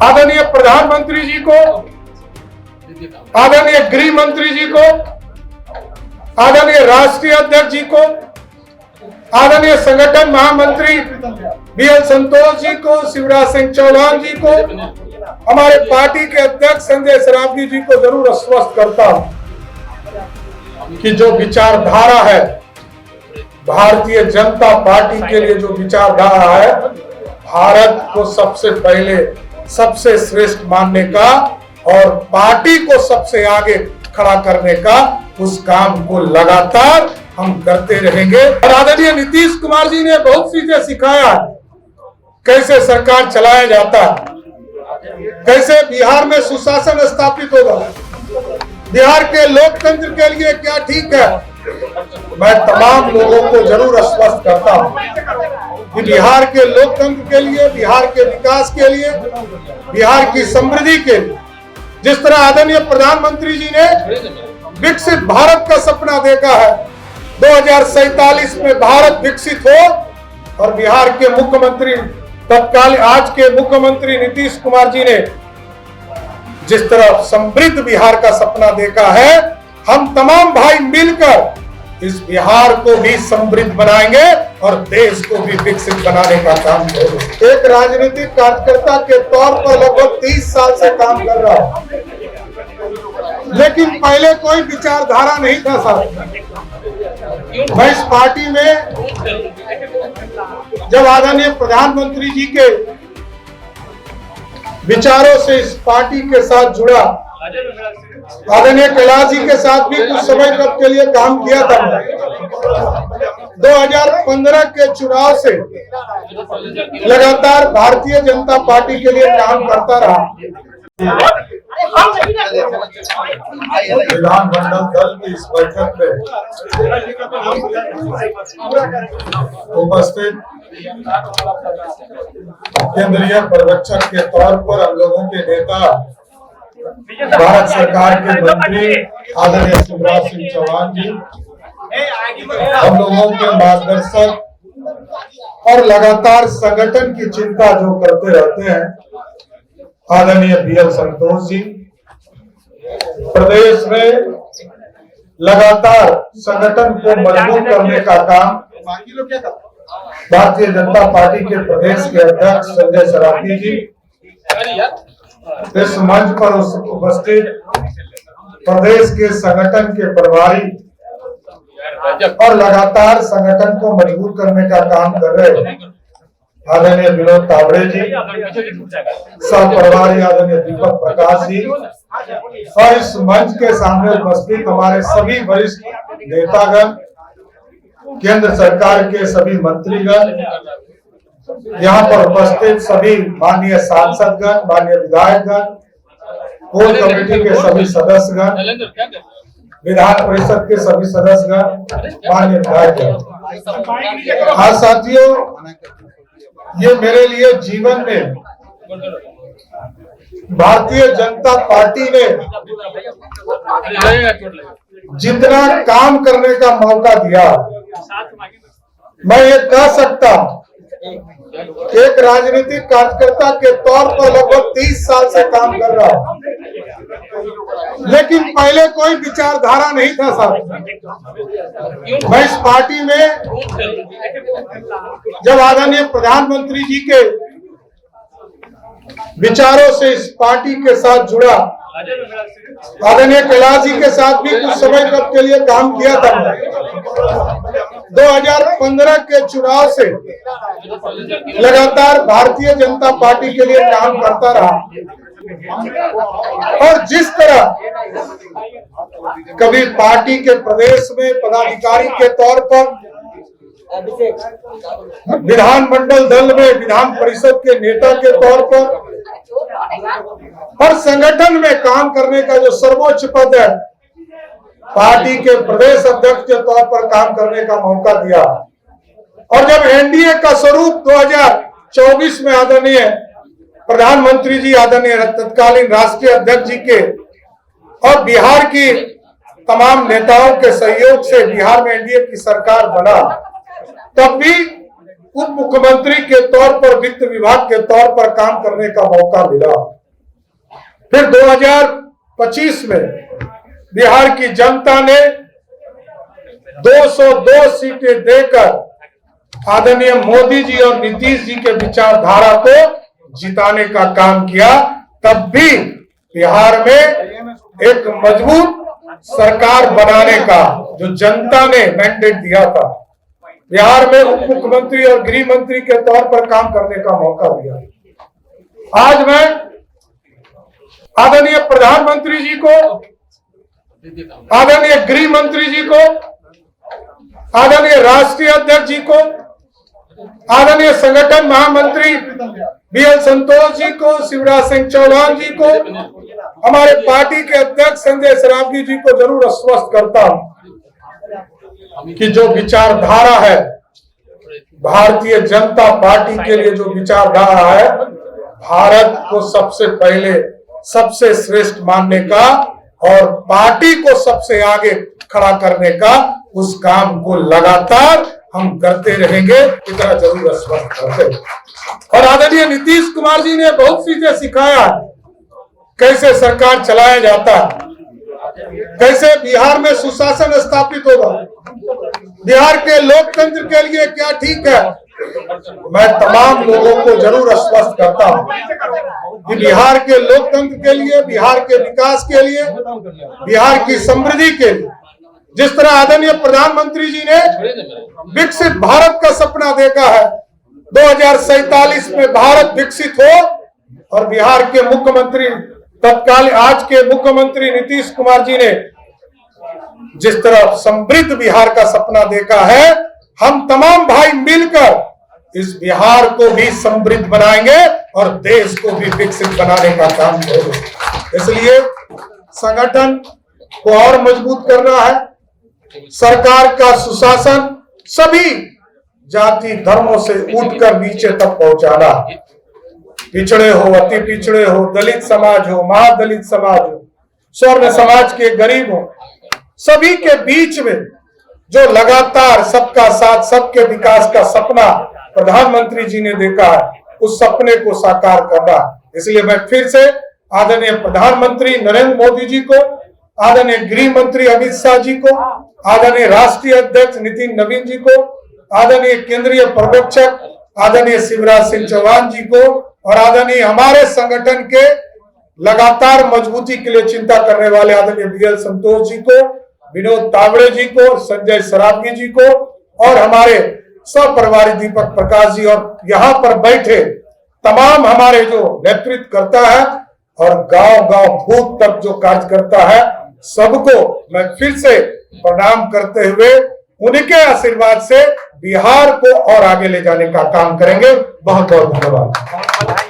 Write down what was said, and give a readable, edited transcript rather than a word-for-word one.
आदरणीय प्रधानमंत्री जी को, आदरणीय गृह मंत्री जी को, आदरणीय राष्ट्रीय अध्यक्ष जी को, आदरणीय संगठन महामंत्री बीएल संतोष जी को, शिवराज सिंह चौहान जी को, हमारे पार्टी के अध्यक्ष संजय सरावगी जी को जरूर आश्वस्त करता हूं कि जो विचारधारा है भारतीय जनता पार्टी के लिए, जो विचारधारा है भारत को सबसे पहले सबसे श्रेष्ठ मानने का और पार्टी को सबसे आगे खड़ा करने का, उस काम को लगातार हम करते रहेंगे। और आदरणीय नीतीश कुमार जी ने बहुत चीजें सिखाया, कैसे सरकार चलाया जाता है, कैसे बिहार में सुशासन स्थापित होगा, बिहार के लोकतंत्र के लिए क्या ठीक है। मैं तमाम लोगों को जरूर आश्वस्त करता हूं कि बिहार के लोकतंत्र के लिए, बिहार के विकास के लिए, बिहार की समृद्धि के लिए, जिस तरह आदरणीय प्रधानमंत्री जी ने विकसित भारत का सपना देखा है, 2047 में भारत विकसित हो, और बिहार के मुख्यमंत्री तत्कालीन आज के मुख्यमंत्री नीतीश कुमार जी ने जिस तरह समृद्ध बिहार का सपना देखा है, हम तमाम भाई मिलकर इस बिहार को भी समृद्ध बनाएंगे और देश को भी विकसित बनाने का काम करेंगे। एक राजनीतिक कार्यकर्ता के तौर पर लगभग 30 साल से काम कर रहा हूं, लेकिन पहले कोई विचारधारा नहीं था साहब। मैं इस पार्टी में जब आदरणीय प्रधानमंत्री जी के विचारों से इस पार्टी के साथ जुड़ा, आदरणीय कैलाश जी के साथ भी कुछ समय तक के लिए काम किया था। 2015 के चुनाव से लगातार भारतीय जनता पार्टी के लिए काम करता रहा। विधानमंडल दल की इस बैठक में उपस्थित केंद्रीय पर्यवेक्षक के तौर पर हम लोगों के नेता, भारत सरकार के मंत्री आदरणीय शिवराज सिंह चौहान जी, हम लोगों के मार्गदर्शक और लगातार संगठन की चिंता जो करते रहते हैं आदरणीय बीएल संतोष जी, प्रदेश में लगातार संगठन को मजबूत करने का काम भारतीय जनता पार्टी के प्रदेश के अध्यक्ष संजय सरावगी जी, इस मंच पर उपस्थित प्रदेश के संगठन के प्रभारी और लगातार संगठन को मजबूत करने का काम कर रहे आदरणीय विनोद तावड़े जी, सह प्रभारी आदरणीय दीपक प्रकाश जी, और इस मंच के सामने उपस्थित हमारे सभी वरिष्ठ नेतागण, केंद्र सरकार के सभी मंत्रीगण, यहाँ पर उपस्थित सभी माननीय सांसदगण, माननीय विधायकगण, कोर कमेटी के सभी सदस्यगण, विधान परिषद के सभी सदस्यगण, माननीय विधायकगण। हाँ साथियों, ये मेरे लिए जीवन में भारतीय जनता पार्टी ने जितना काम करने का मौका दिया, मैं ये कह सकता हूं एक राजनीतिक कार्यकर्ता के तौर पर लगभग 30 साल से काम कर रहा हूं, लेकिन पहले कोई विचारधारा नहीं था साहब। मैं इस पार्टी में जब आदरणीय प्रधानमंत्री जी के विचारों से इस पार्टी के साथ जुड़ा, आदरणीय कैलाश जी के साथ भी कुछ समय तक के लिए काम किया था। 2015 के चुनाव से लगातार भारतीय जनता पार्टी के लिए काम करता रहा, और जिस तरह कभी पार्टी के प्रदेश में पदाधिकारी के तौर पर, विधानमंडल दल में विधान परिषद के नेता के तौर पर, और संगठन में काम करने का जो सर्वोच्च पद है, पार्टी के प्रदेश अध्यक्ष के तौर पर काम करने का मौका दिया। और जब एनडीए का स्वरूप 2024 में आदरणीय प्रधानमंत्री जी, आदरणीय तत्कालीन राष्ट्रीय अध्यक्ष जी के और बिहार की तमाम नेताओं के सहयोग से बिहार में एनडीए की सरकार बना, तब भी उप मुख्यमंत्री के तौर पर वित्त विभाग के तौर पर काम करने का मौका मिला। फिर 2025 में बिहार की जनता ने 202 सीटें देकर आदरणीय मोदी जी और नीतीश जी के विचारधारा को जिताने का काम किया। तब भी बिहार में एक मजबूत सरकार बनाने का जो जनता ने मैंडेट दिया था, बिहार में उप मुख्यमंत्री और गृह मंत्री के तौर पर काम करने का मौका दिया। आज मैं आदरणीय प्रधानमंत्री जी को, आदरणीय गृह मंत्री जी को, आदरणीय राष्ट्रीय अध्यक्ष जी को, आदरणीय संगठन महामंत्री बीएल संतोष जी को, शिवराज सिंह चौहान जी को, हमारे पार्टी के अध्यक्ष संजय सरावगी जी को जरूर आश्वस्त करता हूं कि जो विचारधारा है भारतीय जनता पार्टी के लिए, जो विचारधारा है भारत को सबसे पहले सबसे श्रेष्ठ मानने का और पार्टी को सबसे आगे खड़ा करने का, उस काम को लगातार हम करते रहेंगे, इतना जरूर आश्वस्त करते हैं। और आदरणीय नीतीश कुमार जी ने बहुत चीजें सिखाया, कैसे सरकार चलाया जाता है, कैसे बिहार में सुशासन स्थापित होगा, बिहार के लोकतंत्र के लिए क्या ठीक है। मैं तमाम लोगों को जरूर आश्वस्त करता हूं कि बिहार के लोकतंत्र के लिए, बिहार के विकास के लिए, बिहार की समृद्धि के लिए, जिस तरह आदरणीय प्रधानमंत्री जी ने विकसित भारत का सपना देखा है, 2047 में भारत विकसित हो, और बिहार के मुख्यमंत्री तत्कालीन आज के मुख्यमंत्री नीतीश कुमार जी ने जिस तरह समृद्ध बिहार का सपना देखा है, हम तमाम भाई मिलकर इस बिहार को भी समृद्ध बनाएंगे और देश को भी विकसित बनाने का काम करेंगे। इसलिए संगठन को और मजबूत करना है, सरकार का सुशासन सभी जाति धर्मों से उठकर नीचे तक पहुंचाना, पिछड़े हो, अति पिछड़े हो, दलित समाज हो, महादलित समाज हो, स्वर्ण समाज के गरीब हो, सभी के बीच में जो लगातार सबका साथ सबके विकास का सपना प्रधानमंत्री जी ने देखा है, उस सपने को साकार करना। इसलिए मैं फिर से आदरणीय प्रधानमंत्री नरेंद्र मोदी जी को, आदरणीय गृह मंत्री अमित शाह जी को, आदरणीय राष्ट्रीय अध्यक्ष नितिन नवीन जी को, आदरणीय केंद्रीय पर्यवेक्षक आदरणीय शिवराज सिंह चौहान जी को, और आदरणीय हमारे संगठन के लगातार मजबूती के लिए चिंता करने वाले आदरणीय बीएल संतोष जी को, विनोद तावड़े जी को, संजय सरावगी जी को, और हमारे सप्रभारी दीपक प्रकाश जी, और यहाँ पर बैठे तमाम हमारे जो नेतृत्व करता है और गांव-गांव बूथ तक जो कार्य करता है, सबको मैं फिर से प्रणाम करते हुए उनके आशीर्वाद से बिहार को और आगे ले जाने का काम करेंगे। बहुत बहुत धन्यवाद।